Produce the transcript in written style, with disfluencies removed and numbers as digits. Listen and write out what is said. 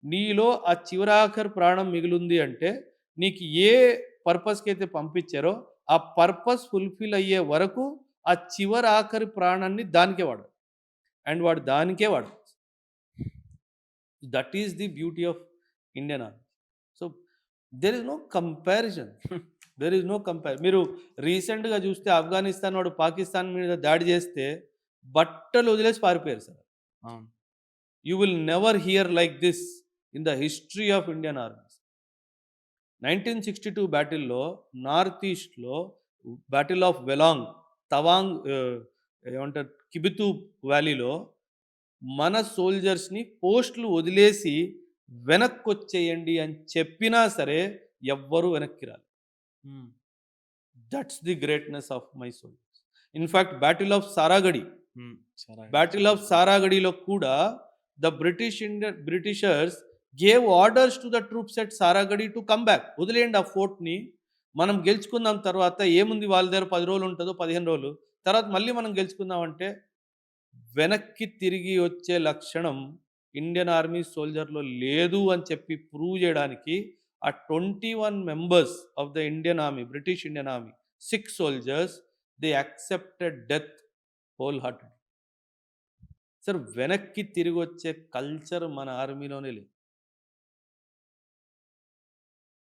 నీలో ఆ చివరాఖరి ప్రాణం మిగిలుంది అంటే, నీకు ఏ పర్పస్‌కైతే పంపించారో, ఆ పర్పస్ ఫుల్‌ఫిల్ అయ్యే వరకు ఆ చివరాఖరి ప్రాణాన్ని దానికే వాడాలి. అండ్ వాడు దానికే వాడాలి. That is the beauty of Indian army. So, there is no comparison. There is no మీరు రీసెంట్‌గా చూస్తే ఆఫ్ఘనిస్తాన్ వాడు పాకిస్తాన్ మీద దాడి చేస్తే బట్టలు వదిలేసి పారిపోయారు సార్. అవును. You will never hear like this in the history of Indian armies. 1962 బ్యాటిల్‌లో నార్త్ ఈస్ట్‌లో బ్యాటిల్ ఆఫ్ వెలాంగ్, తవాంగ్ ఏమంటారు కిబితూ వ్యాలీలో మన సోల్జర్స్‌ని పోస్టులు వదిలేసి వెనక్కొచ్చేయండి అని చెప్పినా సరే ఎవ్వరు వెనక్కి రాలేదు. Hmm. That's the greatness of my soldiers. In fact battle of Saragarhi, hmm. సరే. బ్యాటిల్ ఆఫ్ సారాగడిలో కూడా the Britishers gave orders to the troops at Saragarhi to come back. వదిలేయండి ఆ ఫోర్ట్‌ని. మనం గెలుచుకుందాం తర్వాత ఏముంది వాళ్ళ దగ్గర 10 రోజులు ఉంటదో, 15 రోజులు. తర్వాత మళ్ళీ మనం గెలుచుకుందాం అంటే వెనక్కి తిరిగి వచ్చే లక్షణం ఇండియన్ ఆర్మీ సోల్జర్‌లో లేదు అని చెప్పి ప్రూవ్ చేయడానికి ఆ 21 members of the Indian army, British Indian army, 6 soldiers they accepted death whole hearted. Sir వెనక్కి తిరిగొచ్చే కల్చర్ మన ఆర్మీలోనే లేదు.